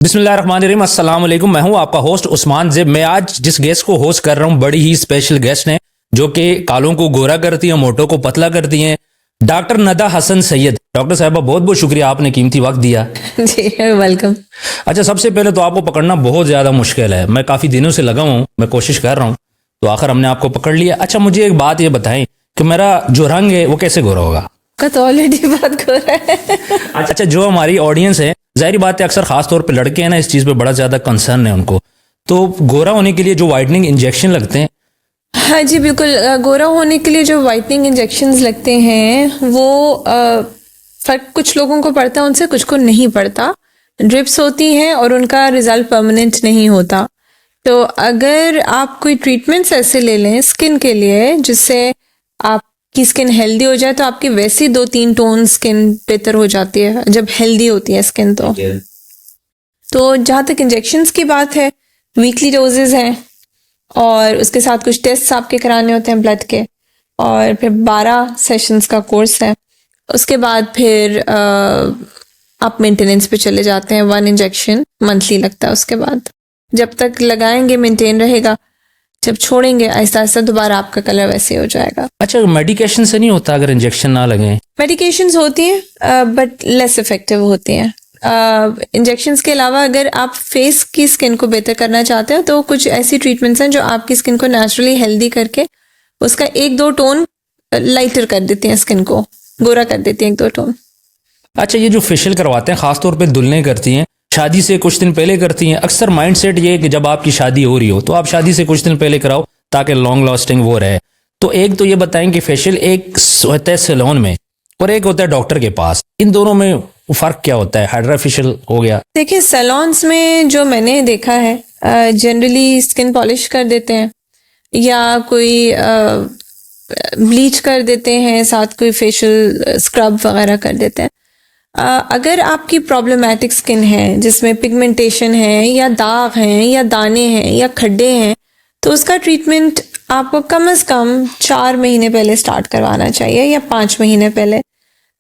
बिस्मिल्लाहिर्रहमानिर्रहीम, अस्सलाम वालेकुम। मैं हूं आपका होस्ट उस्मान ज़ेब। मैं आज जिस गेस्ट को होस्ट कर रहा हूं बड़ी ही स्पेशल गेस्ट हैं जो कि कालों को गोरा करती हैं, मोटों को पतला करती हैं। डॉक्टर नदा हसन सैयद। डॉक्टर साहबा, बहुत बहुत शुक्रिया, आपने कीमती वक्त दिया। जी वेलकम। अच्छा, सबसे पहले तो आपको पकड़ना बहुत ज़्यादा मुश्किल है। मैं काफ़ी दिनों से लगा हूँ, मैं कोशिश कर रहा हूँ, तो आखिर हमने आपको पकड़ लिया। अच्छा, मुझे एक बात ये बताएं कि मेरा जो रंग है वो कैसे गोरा होगा? तो ऑलरेडी बात कर रहा है। अच्छा, जो हमारी ऑडियंस है, जाहिर बात है अक्सर खास तौर पे लड़के हैं ना, इस चीज़ पे बड़ा ज़्यादा कंसर्न है उनको। तो गोरा होने के लिए जो वाइटनिंग इंजेक्शन लगते हैं, हाँ जी बिल्कुल। गोरा होने के लिए जो वाइटनिंग इंजेक्शंस लगते हैं वो फर्क कुछ लोगों को पड़ता है, उनसे कुछ को नहीं पड़ता। ड्रिप्स होती हैं और उनका रिजल्ट परमानेंट नहीं होता। तो अगर आप कोई ट्रीटमेंट्स ऐसे ले लें स्किन के लिए जिससे आपकी स्किन हेल्दी हो जाए, तो आपकी वैसी 2-3 टोन स्किन बेहतर हो जाती है जब हेल्दी होती है स्किन। तो जहाँ तक इंजेक्शंस की बात है, वीकली डोजेज हैं और उसके साथ कुछ टेस्ट आपके कराने होते हैं ब्लड के, और फिर 12 सेशंस का कोर्स है। उसके बाद फिर आप मेंटेनेंस पे चले जाते हैं। 1 इंजेक्शन मंथली लगता है। उसके बाद जब तक लगाएंगे मेंटेन रहेगा, जब छोड़ेंगे आहिस्ता आहिस्ता दोबारा आपका कलर वैसे हो जाएगा। अच्छा, मेडिकेशन से नहीं होता अगर इंजेक्शन ना लगे? मेडिकेशंस होती हैं बट लेस इफेक्टिव होती हैं। इंजेक्शंस के अलावा अगर आप फेस की स्किन को बेहतर करना चाहते हो तो कुछ ऐसी ट्रीटमेंट्स हैं जो आपकी स्किन को नेचुरली हेल्दी करके उसका 1-2 टोन लाइटर कर देती हैं, स्किन को गोरा कर देती हैं 1-2 टोन। अच्छा, ये जो फेशियल करवाते हैं खासतौर पे दुल्हनें करती हैं, शादी से कुछ दिन पहले करती हैं। अक्सर माइंडसेट ये है कि जब आपकी शादी हो रही हो तो आप शादी से कुछ दिन पहले कराओ ताकि लॉन्ग लास्टिंग वो रहे। तो एक तो ये बताएं कि फेशियल एक होता है सैलून में और एक होता है डॉक्टर के पास, इन दोनों में फर्क क्या होता है? हाइड्रा फेशियल हो गया। देखिए, सैलून्स में जो मैंने देखा है जनरली स्किन पॉलिश कर देते हैं या कोई ब्लीच कर देते हैं, साथ कोई फेशियल स्क्रब वगैरह कर देते हैं। अगर आपकी प्रॉब्लमेटिक स्किन है जिसमें पिगमेंटेशन है या दाग हैं या दाने हैं या खड्डे हैं, तो उसका ट्रीटमेंट आपको कम से कम 4 महीने पहले स्टार्ट करवाना चाहिए या 5 महीने पहले,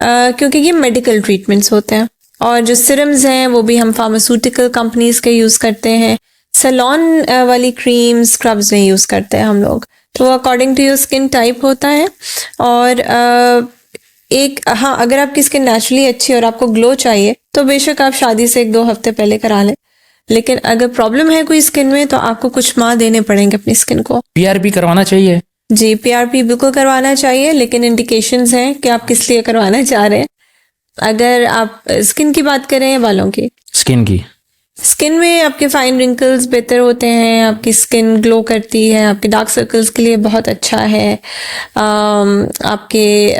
क्योंकि ये मेडिकल ट्रीटमेंट्स होते हैं। और जो सिरम्स हैं वो भी हम फार्मास्यूटिकल कंपनीज के यूज़ करते हैं। सैलून वाली क्रीम स्क्रब्स नहीं यूज़ करते हैं हम लोग। तो वो according to your skin type होता है। और हाँ, अगर आपकी स्किन नेचुरली अच्छी और आपको ग्लो चाहिए तो बेशक आप शादी से 1-2 हफ्ते पहले करा लें। लेकिन अगर प्रॉब्लम है कोई स्किन में तो आपको कुछ माह देने पड़ेंगे अपनी स्किन को। पीआरपी करवाना चाहिए? जी, पीआरपी बिल्कुल करवाना चाहिए, लेकिन इंडिकेशंस हैं कि आप किस लिए करवाना चाह रहे हैं। अगर आप स्किन की बात करें या बालों की? स्किन में आपके फाइन रिंकल्स बेहतर होते हैं, आपकी स्किन ग्लो करती है, आपके डार्क सर्कल्स के लिए बहुत अच्छा है, आपके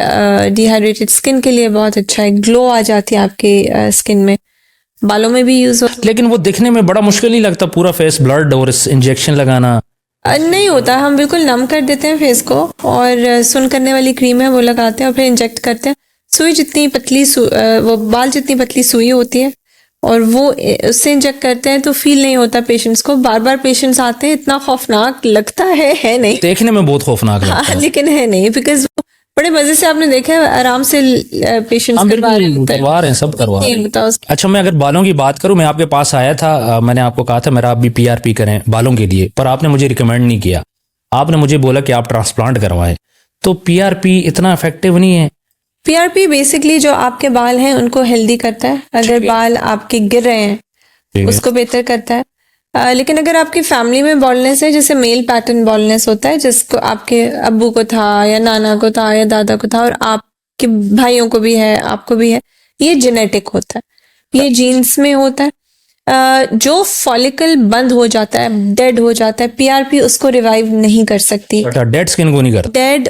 डिहाइड्रेटेड स्किन के लिए बहुत अच्छा है, ग्लो आ जाती है आपके स्किन में। बालों में भी यूज हो। लेकिन वो दिखने में बड़ा मुश्किल नहीं लगता, पूरा फेस ब्लड और इंजेक्शन लगाना? नहीं होता, हम बिल्कुल नम कर देते हैं फेस को और सुन करने वाली क्रीम है वो लगाते हैं और फिर इंजेक्ट करते हैं। सुई जितनी पतली वो बाल जितनी पतली सुई होती है और वो उससे इंजेक्ट करते हैं, तो फील नहीं होता पेशेंट्स को। बार बार पेशेंट्स आते हैं, इतना खौफनाक लगता है नहीं, देखने में बहुत खौफनाक लगता है। लेकिन है नहीं, बिकॉज बड़े मजे से आपने देखा है आराम से पेशेंट्स करवा रहे हैं, सब करवा रहे हैं। अच्छा, मैं अगर बालों की बात करूं, मैं आपके पास आया था, मैंने आपको कहा था मेरा आप भी पीआरपी करें बालों के लिए, पर आपने मुझे रिकमेंड नहीं किया। आपने मुझे बोला कि आप ट्रांसप्लांट करवाएं। तो पीआरपी इतना इफेक्टिव नहीं है? पीआरपी बेसिकली जो आपके बाल हैं उनको हेल्दी करता है। अगर बाल आपके गिर रहे हैं उसको बेहतर करता है। लेकिन अगर आपकी फैमिली में बॉल्डनेस है, जैसे मेल पैटर्न बॉल्डनेस होता है जिसको आपके अब्बू को था या नाना को था या दादा को था और आपके भाइयों को भी है, आपको भी है, ये जेनेटिक होता है, ये जीन्स में होता है। जो फॉलिकल बंद हो जाता है, डेड हो जाता है, पीआरपी उसको रिवाइव नहीं कर सकती। डेड स्किन को नहीं करता? डेड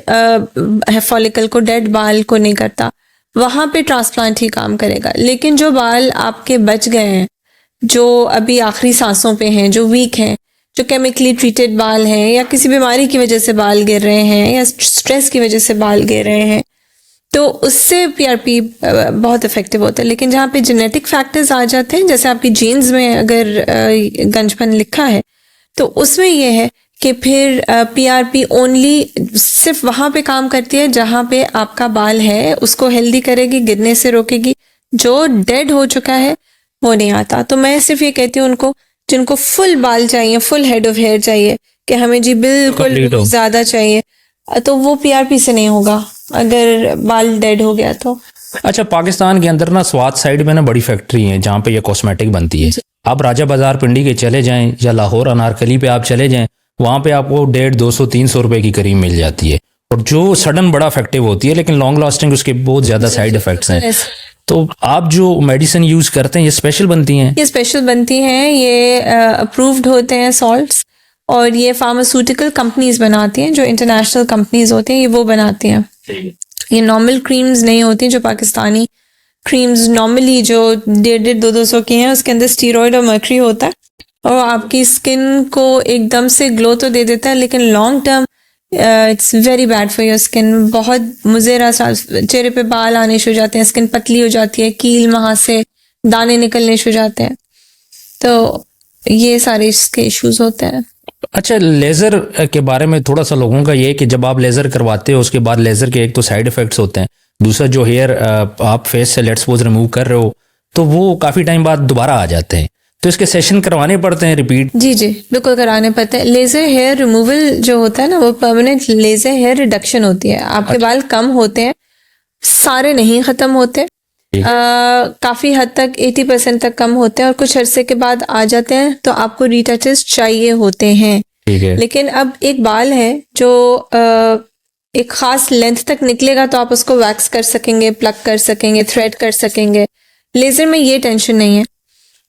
फॉलिकल को, डेड बाल को नहीं करता। वहां पे ट्रांसप्लांट ही काम करेगा। लेकिन जो बाल आपके बच गए हैं, जो अभी आखिरी सांसों पे हैं, जो वीक हैं, जो केमिकली ट्रीटेड बाल हैं या किसी बीमारी की वजह से बाल गिर रहे हैं या स्ट्रेस की वजह से बाल गिर रहे हैं, तो उससे पीआरपी बहुत इफेक्टिव होता है। लेकिन जहाँ पे जेनेटिक फैक्टर्स आ जाते हैं, जैसे आपकी जीन्स में अगर गंजपन लिखा है, तो उसमें यह है कि फिर पीआरपी ओनली सिर्फ वहाँ पे काम करती है जहाँ पे आपका बाल है, उसको हेल्दी करेगी, गिरने से रोकेगी। जो डेड हो चुका है वो नहीं आता। तो मैं सिर्फ ये कहती हूँ उनको जिनको फुल बाल चाहिए, फुल हेड ऑफ हेयर चाहिए कि हमें जी Complete हो। बिल्कुल ज़्यादा चाहिए, तो वो पीआरपी से नहीं होगा अगर बाल डेड हो गया तो। अच्छा, पाकिस्तान के अंदर ना स्वात साइड में ना बड़ी फैक्ट्री है जहाँ पे ये कॉस्मेटिक बनती है। आप राजा बाजार पिंडी के चले जाएं या लाहौर अनारकली पे आप चले जाएं, वहाँ पे आपको 150, 200, 300 रुपए की करीम मिल जाती है, और जो सडन बड़ा इफेक्टिव होती है, लेकिन लॉन्ग लास्टिंग उसके बहुत ज़्यादा साइड इफेक्ट्स हैं। तो आप जो मेडिसिन यूज करते हैं ये स्पेशल बनती हैं? ये स्पेशल बनती हैं, ये अप्रूव्ड होते हैं सॉल्ट्स, और ये फार्मास्यूटिकल कंपनीज बनाती हैं, जो इंटरनेशनल कंपनीज होती हैं ये वो बनाती हैं। ये नॉर्मल क्रीम्स नहीं होती जो पाकिस्तानी क्रीम्स नॉर्मली जो 150-200 की हैं, उसके अंदर स्टीरॉयड और मर्करी होता है, और आपकी स्किन को एकदम से ग्लो तो दे देता है, लेकिन long term it's very bad for your skin. बहुत मुज़ेरा सा, चेहरे पे बाल आने शुरू हो जाते हैं, स्किन पतली हो जाती है, कील वहाँ से दाने निकलने शुरू हो जाते हैं, तो ये सारे इसके इश्यूज होते हैं। अच्छा, लेज़र के बारे में थोड़ा सा लोगों का ये है कि जब आप लेज़र करवाते हो उसके बाद लेज़र के एक तो साइड इफ़ेक्ट्स होते हैं, दूसरा जो हेयर आप फेस से लेट्स सपोज रिमूव कर रहे हो तो वो काफ़ी टाइम बाद दोबारा आ जाते हैं, तो इसके सेशन करवाने पड़ते हैं रिपीट? जी जी बिल्कुल कराने पड़ते हैं। लेज़र हेयर रिमूवल जो होता है ना, वो परमानेंट लेज़र हेयर रिडक्शन होती है। आपके बाल कम होते हैं, सारे नहीं ख़त्म होते, काफ़ी हद तक 80% तक कम होते हैं, और कुछ अरसे के बाद आ जाते हैं, तो आपको रीटचेस चाहिए होते हैं। ठीक है। लेकिन अब एक बाल है जो एक ख़ास लेंथ तक निकलेगा, तो आप उसको वैक्स कर सकेंगे, प्लग कर सकेंगे, थ्रेड कर सकेंगे। लेज़र में ये टेंशन नहीं है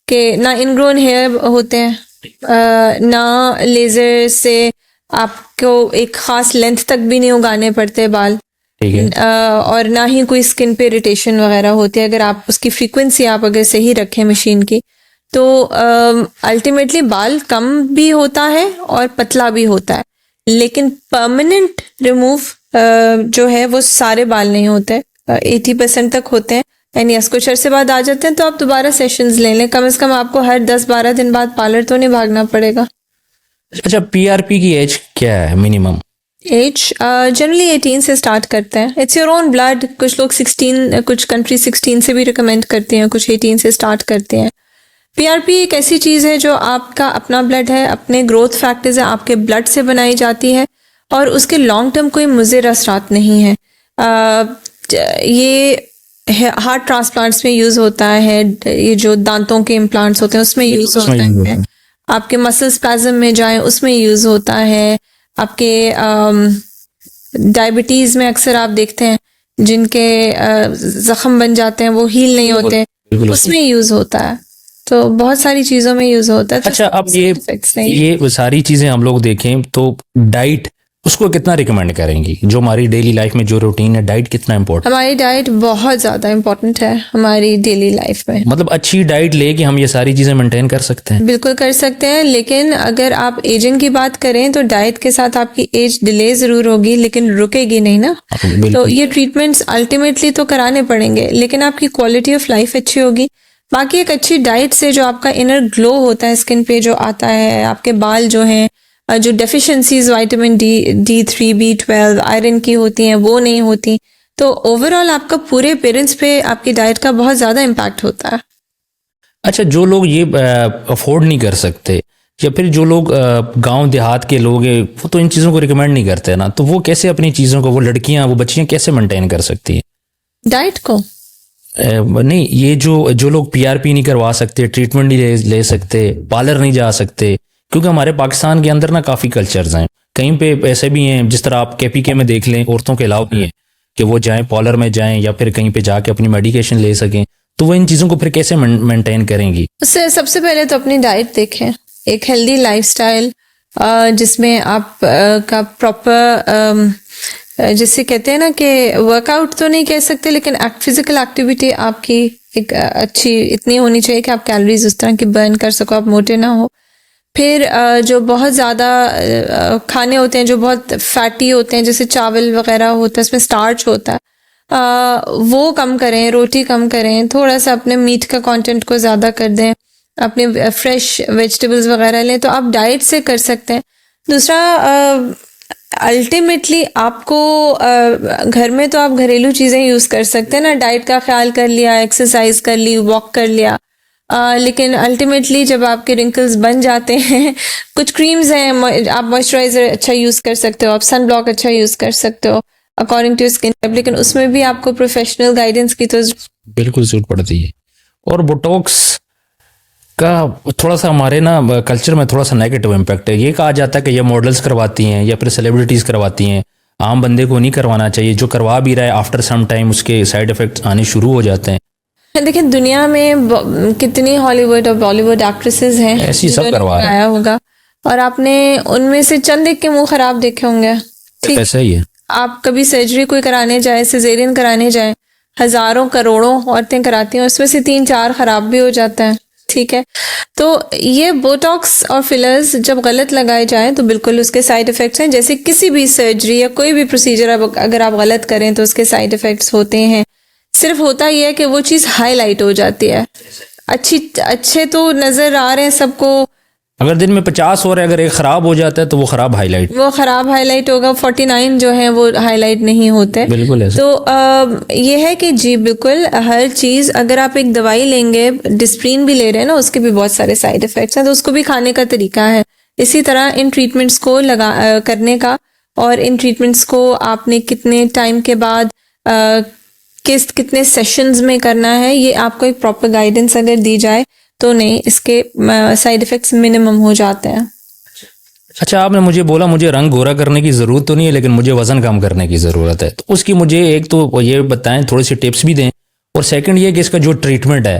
कि ना इनग्रोन हेयर होते हैं, ना लेज़र से आपको एक ख़ास लेंथ तक भी नहीं उगाने पड़ते बाल, ठीक है। और ना ही कोई स्किन पे इरिटेशन वगैरह होती है। अगर आप उसकी फ्रीक्वेंसी आप अगर सही रखें मशीन की, तो अल्टीमेटली बाल कम भी होता है और पतला भी होता है, लेकिन परमानेंट रिमूव जो है वो सारे बाल नहीं होते, 80% तक होते हैं। एंड यस, कुछ अरसे बाद आ जाते हैं, तो आप दोबारा सेशंस ले लें। कम से कम आपको हर 10-12 दिन बाद पार्लर तो नहीं भागना पड़ेगा। अच्छा, पीआरपी की एज क्या है मिनिमम? एज जनरली 18 से स्टार्ट करते हैं। It's your own blood. कुछ लोग 16, कुछ कंट्री 16 से भी रिकमेंड करते हैं, कुछ 18 से स्टार्ट करते हैं। पीआरपी एक ऐसी चीज़ है जो आपका अपना ब्लड है, अपने ग्रोथ फैक्टर्स है, आपके ब्लड से बनाई जाती है, और उसके लॉन्ग टर्म कोई मुज़र असरात नहीं है। ये हार्ट ट्रांसप्लांट्स में यूज़ होता है, ये जो दांतों के इम्प्लांट्स होते हैं उसमें यूज़ होता है, आपके मसल स्पैज़म में जाए उसमें यूज़ होता है, आपके डायबिटीज़ में अक्सर आप देखते हैं जिनके ज़ख्म बन जाते हैं वो हील नहीं होते, उसमें यूज़ होता है। तो बहुत सारी चीज़ों में यूज़ होता है। अच्छा, अब ये सारी चीज़ें हम लोग देखें तो डाइट उसको कितना रिकमेंड करेंगी? जो हमारी डेली लाइफ में जो रूटीन है, डाइट कितना इम्पोर्टेंट? हमारी डाइट बहुत ज़्यादा इम्पोर्टेंट है हमारी डेली लाइफ में। मतलब अच्छी डाइट ले कि हम ये सारी चीज़ें मेंटेन कर सकते हैं? बिल्कुल कर सकते हैं, लेकिन अगर आप एजिंग की बात करें तो डाइट के साथ आपकी एज डिले ज़रूर होगी, लेकिन रुकेगी नहीं ना। तो ये ट्रीटमेंट्स अल्टीमेटली तो कराने पड़ेंगे, लेकिन आपकी क्वालिटी ऑफ लाइफ अच्छी होगी। बाकी एक अच्छी डाइट से जो आपका इनर ग्लो होता है स्किन पे जो आता है, आपके बाल जो हैं, जो deficiencies vitamin D3, B12, iron की होती हैं वो नहीं होती, तो ओवरऑल आपका पूरे अपीयरेंस पे आपकी डाइट का बहुत ज़्यादा इम्पैक्ट होता है। अच्छा, जो लोग ये अफोर्ड नहीं कर सकते, या फिर जो लोग गांव देहात के लोग हैं, वो तो इन चीज़ों को रिकमेंड नहीं करते ना, तो वो कैसे अपनी चीज़ों को, वो लड़कियां, वो बच्चियां कैसे मेंटेन कर सकती हैं डाइट को? नहीं, ये जो लोग पीआरपी नहीं करवा सकते, ट्रीटमेंट नहीं ले सकते, पार्लर नहीं जा सकते, क्योंकि हमारे पाकिस्तान के अंदर ना काफ़ी कल्चर्स हैं, कहीं पे ऐसे भी हैं, जिस तरह आप केपीके में देख लें, औरतों के अलावा भी हैं कि वो जाएं पार्लर में जाएं या फिर कहीं पे जाके अपनी मेडिकेशन ले सकें, तो वो इन चीज़ों को फिर कैसे मेंटेन करेंगी? उससे सबसे पहले तो अपनी डाइट देखें, एक हेल्दी लाइफस्टाइल जिसमें आप का प्रॉपर, जिससे कहते हैं ना कि वर्कआउट तो नहीं कह सकते, लेकिन फिजिकल एक्टिविटी आपकी एक अच्छी इतनी होनी चाहिए कि आप कैलोरीज उस तरह की बर्न कर सको, आप मोटे ना हो। फिर जो बहुत ज़्यादा खाने होते हैं जो बहुत फैटी होते हैं, जैसे चावल वगैरह होता है, इसमें स्टार्च होता है, वो कम करें, रोटी कम करें, थोड़ा सा अपने मीट का कंटेंट को ज़्यादा कर दें, अपने फ्रेश वेजिटेबल्स वगैरह लें, तो आप डाइट से कर सकते हैं। दूसरा, अल्टीमेटली आपको घर में तो आप घरेलू चीज़ें यूज़ कर सकते हैं ना, डाइट का ख्याल कर लिया, एक्सरसाइज कर ली, वॉक कर लिया, लेकिन अल्टीमेटली जब आपके रिंकल्स बन जाते हैं, कुछ क्रीम्स हैं, आप मॉइस्चराइजर अच्छा यूज़ कर सकते हो, आप सन ब्लॉक अच्छा यूज़ कर सकते हो अकॉर्डिंग टू स्किन टाइप, लेकिन उसमें भी आपको प्रोफेशनल गाइडेंस की तो बिल्कुल जरूरत पड़ती है। और बोटॉक्स का थोड़ा सा हमारे ना कल्चर में थोड़ा सा नेगेटिव इम्पैक्ट है। ये कहा जाता है कि ये मॉडल्स करवाती हैं या फिर सेलिब्रिटीज़ करवाती हैं, आम बंदे को नहीं करवाना चाहिए। जो करवा भी रहा है आफ्टर सम टाइम उसके साइड इफ़ेक्ट्स आने शुरू हो जाते हैं। देखिए दुनिया में कितनी हॉलीवुड और बॉलीवुड एक्ट्रेसेस हैं ऐसी सब जिन्होंने करवा रहे हैं। कराया होगा, और आपने उनमें से चंद एक के मुंह खराब देखे होंगे। ठीक, ऐसा ही है। आप कभी सर्जरी कोई कराने जाए, सिजेरियन कराने जाए, हजारों करोड़ों औरतें कराती हैं, उसमें से 3-4 खराब भी हो जाता है। ठीक है, तो ये बोटॉक्स और फिलर्स जब गलत लगाए जाएं तो बिल्कुल उसके साइड इफेक्ट्स हैं। जैसे किसी भी सर्जरी या कोई भी प्रोसीजर अगर आप गलत करें तो उसके साइड इफेक्ट्स होते हैं। सिर्फ होता ही है कि वो चीज़ हाईलाइट हो जाती है। अच्छे तो नजर आ रहे हैं सबको, अगर दिन में 50 हो रहे, अगर एक खराब हो जाता है तो वो खराब हाईलाइट होगा, 49 जो है वो हाईलाइट नहीं होते। बिल्कुल ऐसा। तो ये है कि जी बिल्कुल हर चीज़, अगर आप एक दवाई लेंगे, डिस्प्रिन भी ले रहे हैं ना, उसके भी बहुत सारे साइड इफेक्ट्स हैं, तो उसको भी खाने का तरीका है। इसी तरह इन ट्रीटमेंट्स को करने का, और इन ट्रीटमेंट्स को आपने कितने टाइम के बाद कितने सेशंस में करना है, ये आपको एक प्रॉपर गाइडेंस अगर दी जाए तो नहीं, इसके साइड इफेक्ट्स मिनिमम हो जाते हैं। अच्छा, आपने मुझे बोला मुझे रंग गोरा करने की ज़रूरत तो नहीं है, लेकिन मुझे वज़न कम करने की ज़रूरत है, तो उसकी मुझे एक तो ये बताएं, थोड़ी सी टिप्स भी दें, और सेकंड ये कि इसका जो ट्रीटमेंट है,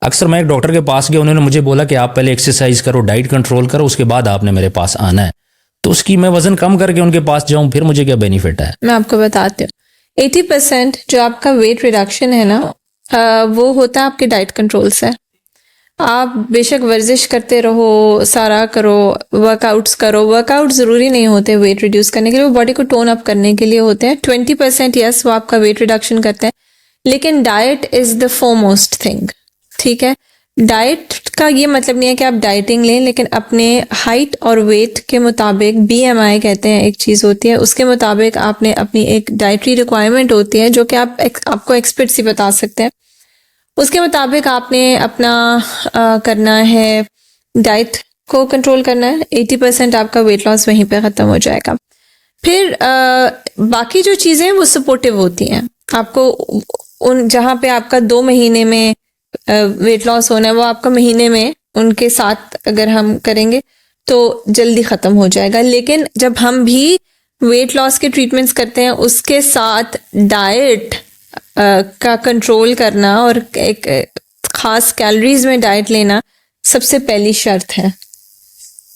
अक्सर मैं एक डॉक्टर के पास गया, उन्होंने मुझे बोला कि आप पहले एक्सरसाइज करो, डाइट कंट्रोल करो, उसके बाद आपने मेरे पास आना है। तो उसकी मैं वज़न कम करके उनके पास जाऊँ, फिर मुझे क्या बेनिफिट है? मैं आपको बताती हूँ। 80% जो आपका वेट रिडक्शन है ना, वो होता है आपके डाइट कंट्रोल से। आप बेशक वर्जिश करते रहो, सारा करो, वर्कआउट्स करो, वर्कआउट ज़रूरी नहीं होते वेट रिड्यूस करने के लिए, वो बॉडी को टोन अप करने के लिए होते हैं। 20% यस वो आपका वेट रिडक्शन करते हैं, लेकिन diet is the foremost thing. ठीक है, डाइट का ये मतलब नहीं है कि आप डाइटिंग लें, लेकिन अपने हाइट और वेट के मुताबिक, BMI कहते हैं एक चीज़ होती है, उसके मुताबिक आपने अपनी एक डाइटरी रिक्वायरमेंट होती है जो कि आपको एक्सपर्ट से बता सकते हैं। उसके मुताबिक आपने अपना करना है, डाइट को कंट्रोल करना है। 80% आपका वेट लॉस वहीं पे ख़त्म हो जाएगा। फिर बाकी जो चीज़ें हैं वो सपोर्टिव होती हैं। आपको उन जहाँ पे आपका 2 महीने में वेट लॉस होना है, वो आपका महीने में उनके साथ अगर हम करेंगे तो जल्दी ख़त्म हो जाएगा। लेकिन जब हम भी वेट लॉस के ट्रीटमेंट्स करते हैं, उसके साथ डाइट का कंट्रोल करना और एक खास कैलोरीज में डाइट लेना सबसे पहली शर्त है।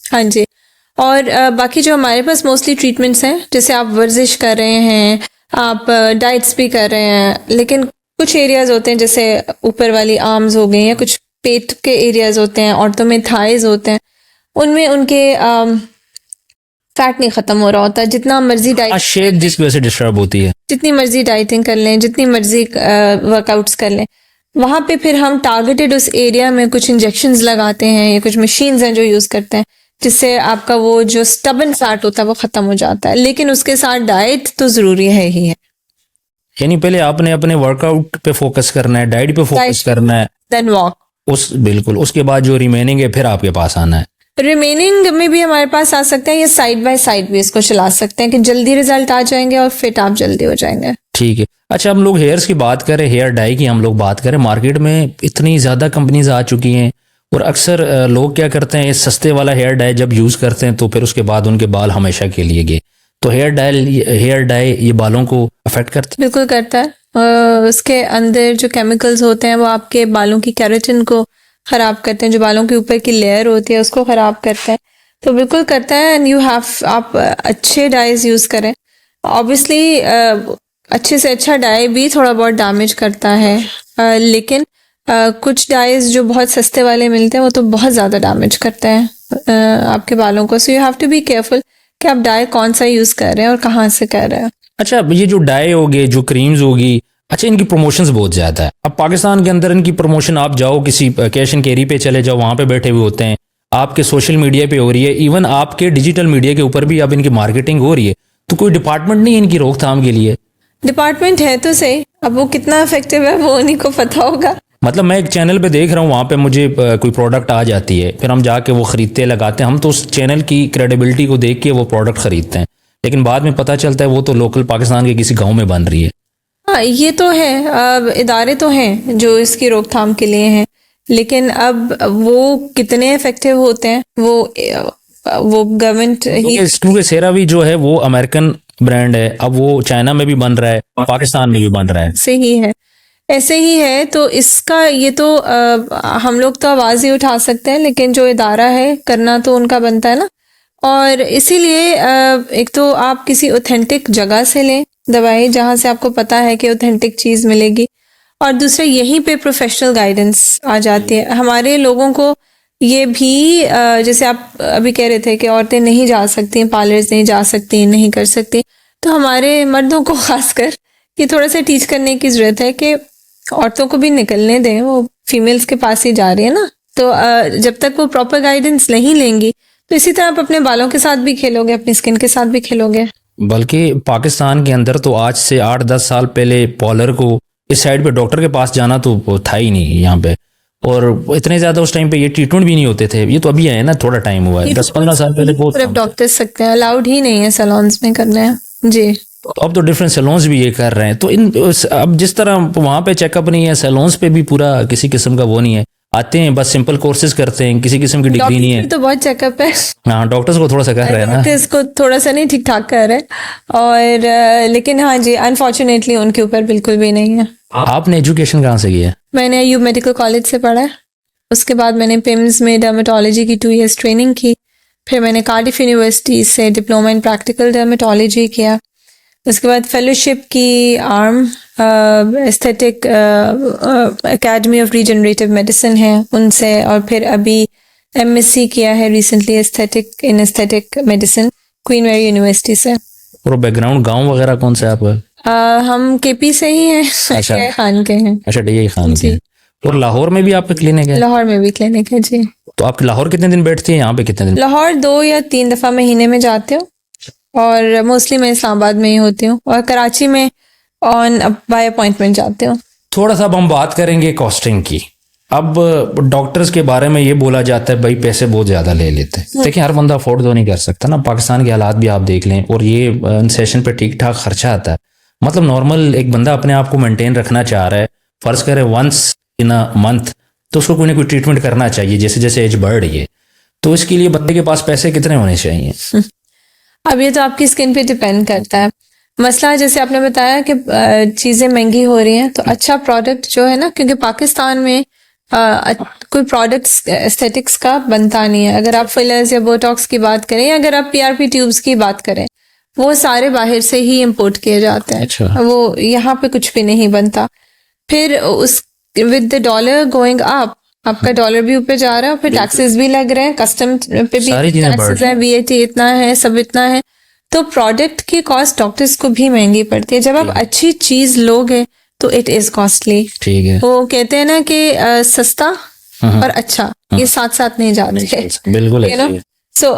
हाँ जी, और बाकी जो हमारे पास मोस्टली ट्रीटमेंट्स हैं, जैसे आप वर्जिश कर रहे हैं, आप डाइट्स भी कर रहे हैं, लेकिन कुछ एरियाज होते हैं जैसे ऊपर वाली आर्म्स हो गई, या कुछ पेट के एरियाज होते हैं, औरतों में थाइज होते हैं, उनमें उनके फैट नहीं खत्म हो रहा होता। जितना मर्जी डाइट, शेप जिस वजह से डिस्टर्ब होती है, जितनी मर्जी डाइटिंग कर लें, जितनी मर्जी वर्कआउट्स कर लें, वहाँ पे फिर हम टारगेटेड उस एरिया में कुछ इंजेक्शंस लगाते हैं या कुछ मशीन्स हैं जो यूज़ करते हैं, जिससे आपका वो जो स्टबन फैट होता है वो ख़त्म हो जाता है। लेकिन उसके साथ डाइट तो ज़रूरी है ही है। यानी पहले आपने अपने वर्कआउट पे फोकस करना है, डाइट पे फोकस करना है, देन वॉक, बिल्कुल उसके बाद जो रिमेनिंग है फिर आपके पास आना है। रिमेनिंग में भी हमारे पास आ सकते हैं, या साइड बाय साइड भी इसको चला सकते हैं कि जल्दी रिजल्ट आ जाएंगे और फिट आप जल्दी हो जाएंगे। ठीक है। अच्छा, हम लोग हेयर्स की बात करें, हेयर डाई की हम लोग बात करें, मार्केट में इतनी ज़्यादा कंपनीज आ चुकी हैं, और अक्सर लोग क्या करते हैं, सस्ते वाला हेयर डाई जब यूज़ करते हैं तो फिर उसके बाद उनके बाल हमेशा के लिए गए। तो हेयर डाई ये बालों को अफेक्ट करता है? बिल्कुल करता है। उसके अंदर जो केमिकल्स होते हैं वो आपके बालों की केराटिन को ख़राब करते हैं, जो बालों के ऊपर की लेयर होती है उसको ख़राब करते हैं। तो बिल्कुल करता है, एंड आप अच्छे डाइज यूज़ करें। ऑब्वियसली अच्छे से अच्छा डाई भी थोड़ा बहुत डैमेज करता है, लेकिन कुछ डाइज जो बहुत सस्ते वाले मिलते हैं वो तो बहुत ज़्यादा डैमेज करते हैं आपके बालों को। So you have to be careful कि आप डाई कौन सा यूज़ कर रहे हैं और कहाँ से कर रहे हैं। अच्छा, ये जो डाई होगी, जो क्रीम्स होगी, अच्छा इनकी प्रमोशंस बहुत ज़्यादा है। अब पाकिस्तान के अंदर इनकी प्रमोशन, आप जाओ किसी कैश एंड कैरी पे चले जाओ, वहाँ पे बैठे हुए होते हैं, आपके सोशल मीडिया पे हो रही है, इवन आपके डिजिटल मीडिया के ऊपर भी अब इनकी मार्केटिंग हो रही है। तो कोई डिपार्टमेंट नहीं है इनकी रोकथाम के लिए? डिपार्टमेंट है तो सही, अब वो कितना इफेक्टिव है वो उन्हीं को पता होगा। मतलब मैं एक चैनल पे देख रहा हूँ, वहाँ पे मुझे कोई प्रोडक्ट आ जाती है, फिर हम जाके वो खरीदते लगाते हैं, हम तो उस चैनल की क्रेडिबिलिटी को देख के वो प्रोडक्ट खरीदते हैं, लेकिन बाद में पता चलता है वो तो लोकल पाकिस्तान के किसी गांव में बन रही है। हाँ, ये तो है। अब इदारे तो हैं जो इसकी रोकथाम के लिए हैं, लेकिन अब वो कितने इफेक्टिव होते हैं वो गवर्नमेंट ही। क्योंकि सेरावी जो है वो अमेरिकन ब्रांड है, अब वो चाइना में भी बन रहा है, पाकिस्तान में भी बन रहा है। से ही है, ऐसे ही है। तो इसका ये तो हम लोग तो आवाज़ ही उठा सकते हैं, लेकिन जो इदारा है करना तो उनका बनता है ना। और इसीलिए एक तो आप किसी ऑथेंटिक जगह से लें दवाई, जहाँ से आपको पता है कि ऑथेंटिक चीज़ मिलेगी, और दूसरा यहीं पे प्रोफेशनल गाइडेंस आ जाती है। हमारे लोगों को ये भी जैसे आप अभी कह रहे थे कि औरतें नहीं जा सकती, पार्लर्स नहीं जा सकती, नहीं कर सकती, तो हमारे मर्दों को खासकर ये थोड़ा सा टीच करने की ज़रूरत है कि औरतों को भी निकलने दें, वो फीमेल्स के पास ही जा रही है ना। तो जब तक वो प्रॉपर गाइडेंस नहीं लेंगी, तो इसी तरह आप अपने बालों के साथ भी खेलोगे, अपनी स्किन के साथ भी खेलोगे। बल्कि पाकिस्तान के अंदर तो आज से 8-10 साल पहले पॉलर को इस साइड पे डॉक्टर के पास जाना तो वो था ही नहीं यहाँ पे, और इतने ज़्यादा उस टाइम पे ये ट्रीटमेंट भी नहीं होते थे। ये तो अभी है ना, थोड़ा टाइम हुआ है, 10-15 साल पहले बहुत सिर्फ डॉक्टर सकते हैं, अलाउड ही नहीं है सैलून्स में करना है जी। अब तो डिफरेंट सैलून्स भी ये कर रहे हैं। तो अब जिस तरह वहाँ पे चेकअप नहीं है, सैलून्स पे भी पूरा किसी किस्म का वो नहीं है, आते हैं बस सिंपल कोर्सेज करते हैं, किसी किस्म की डिग्री नहीं है। तो बहुत चेकअप है। हाँ, डॉक्टर्स को थोड़ा सा कर रहे हैं ना, डॉक्टर्स को थोड़ा सा नहीं ठीक ठाक कर रहे हैं, और लेकिन हाँ जी, अनफॉर्चुनेटली उनके ऊपर बिल्कुल भी नहीं है। आपने एजुकेशन कहाँ से की है? मैंने अयूब मेडिकल कॉलेज से पढ़ा है, उसके बाद मैंने पिम्स में डर्मेटोलॉजी की 2 इयर्स ट्रेनिंग की, फिर मैंने कार्डिफ यूनिवर्सिटी से डिप्लोमा इन प्रैक्टिकल डर्मेटोलॉजी किया, उसके बाद फेलोशिप की arm aesthetic academy of regenerative medicine है उनसे, और फिर अभी एमएससी किया है recently aesthetic in aesthetic medicine Queen Mary university से। और बैकग्राउंड गांव वगैरह कौन सा है आपका? हम केपी से ही हैं, अच्छा। डीआई खान के हैं। अच्छा, डीआई खान के। और लाहौर में भी आपका क्लिनिक है? लाहौर में भी क्लिनिक है जी। तो आप लाहौर कितने दिन बैठती हैं, यहाँ पे कितने दिन? लाहौर 2 या 3 दफ़ा महीने में जाते हो, और मोस्टली मैं इस्लामाबाद में ही होती हूँ, और कराची में ऑन बाय अपॉइंटमेंट जाते हो। थोड़ा सा अब हम बात करेंगे कॉस्टिंग की। अब डॉक्टर्स के बारे में ये बोला जाता है भाई पैसे बहुत ज़्यादा ले लेते हैं। देखिए, हर बंदा अफोर्ड तो नहीं कर सकता ना, पाकिस्तान के हालात भी आप देख लें, और ये सेशन पे ठीक ठाक खर्चा आता है। मतलब नॉर्मल एक बंदा अपने आप को मेंटेन रखना चाह रहा है, फर्ज करे वंस इन अ मंथ, तो उसको कोई ना कोई ट्रीटमेंट करना चाहिए जैसे जैसे एज बढ़ रही है। तो इसके लिए बंदे के पास पैसे कितने होने चाहिए? अब ये तो आपकी स्किन पे डिपेंड करता है। मसला जैसे आपने बताया कि चीज़ें महंगी हो रही हैं, तो अच्छा प्रोडक्ट जो है ना, क्योंकि पाकिस्तान में कोई प्रोडक्ट्स एस्थेटिक्स का बनता नहीं है। अगर आप फिलर्स या बोटॉक्स की बात करें, या अगर आप पीआरपी ट्यूब्स की बात करें, वो सारे बाहर से ही इंपोर्ट किए जाते हैं। अच्छा। वो यहाँ पे कुछ भी नहीं बनता। फिर उस with the dollar going up, आपका डॉलर भी ऊपर जा रहा है, और फिर टैक्सेस भी लग रहे हैं, कस्टम पे भी सारी चीजें बढ़ टैक्सेस रही है, वीएटी इतना है, सब इतना है, तो प्रोडक्ट की कॉस्ट डॉक्टर्स को भी महंगी पड़ती है। जब आप अच्छी चीज लोगे तो इट इज कॉस्टली। ठीक है। वो कहते हैं ना कि सस्ता और अच्छा ये साथ साथ नहीं जाते, बिल्कुल यू नो। सो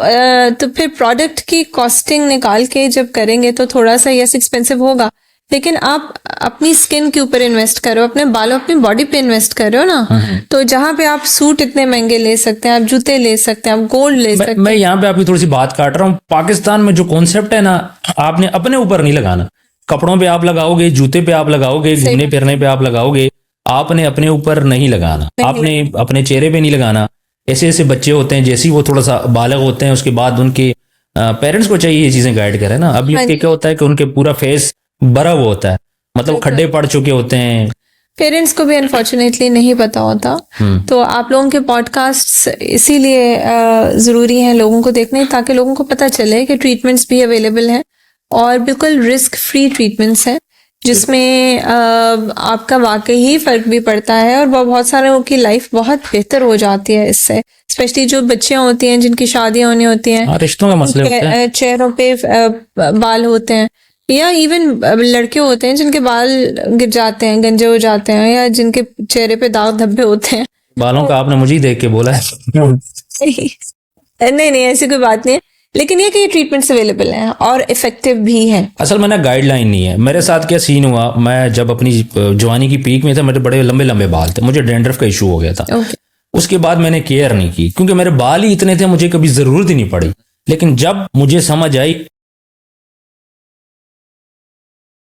तो फिर प्रोडक्ट की कॉस्टिंग निकाल के जब करेंगे तो थोड़ा सा यस एक्सपेंसिव होगा, लेकिन आप अपनी स्किन के ऊपर इन्वेस्ट करो, अपने बालों, अपनी बॉडी पे इन्वेस्ट कर रहे हो ना। तो जहाँ पे आप सूट इतने महंगे ले सकते हैं, आप जूते ले सकते हैं, आप गोल्ड ले सकते हैं। मैं यहाँ पे आपकी थोड़ी सी बात काट रहा हूँ। पाकिस्तान में जो कॉन्सेप्ट है ना, आपने अपने ऊपर नहीं लगाना। कपड़ों पे आप लगाओगे, जूते पे आप लगाओगे, घूमने फिरने पे आप लगाओगे, आपने अपने ऊपर नहीं लगाना, आपने अपने चेहरे पे नहीं लगाना। ऐसे ऐसे बच्चे होते हैं, जैसे ही वो थोड़ा सा बालग होते हैं, उसके बाद उनके पेरेंट्स को चाहिए ये चीजें गाइड करें ना। अभी क्या होता है कि उनके पूरा फेस भरा हुआ होता है, मतलब खड्डे पड़ चुके होते हैं। पेरेंट्स को भी अनफॉर्चुनेटली नहीं पता होता। तो आप लोगों के पॉडकास्ट इसीलिए ज़रूरी हैं लोगों को देखने, ताकि लोगों को पता चले कि ट्रीटमेंट्स भी अवेलेबल हैं, और बिल्कुल रिस्क फ्री ट्रीटमेंट्स हैं, जिसमें आपका वाकई ही फ़र्क भी पड़ता है, और बहुत सारे लोगों की लाइफ बहुत बेहतर हो जाती है इससे। स्पेशली जो बच्चियां होती हैं जिनकी शादियां होनी होती हैं, रिश्तों का मसले होते हैं, चेहरों पे बाल होते हैं, या इवन लड़के होते हैं जिनके बाल गिर जाते हैं, गंजे हो जाते हैं, या जिनके चेहरे पे दाग धब्बे होते हैं। बालों का आपने मुझे ही देख के बोला है। नहीं नहीं, ऐसी कोई बात नहीं है। लेकिन ये कि ये ट्रीटमेंट्स अवेलेबल हैं और इफेक्टिव भी हैं। असल में ना गाइडलाइन नहीं है। मेरे साथ क्या सीन हुआ, मैं जब अपनी जवानी की पीक में था, मेरे बड़े लंबे लंबे बाल थे, मुझे डैंड्रफ का इशू हो गया था। उसके बाद मैंने केयर नहीं की क्योंकि मेरे बाल ही इतने थे, मुझे कभी जरूरत ही नहीं पड़ी। लेकिन जब मुझे समझ आई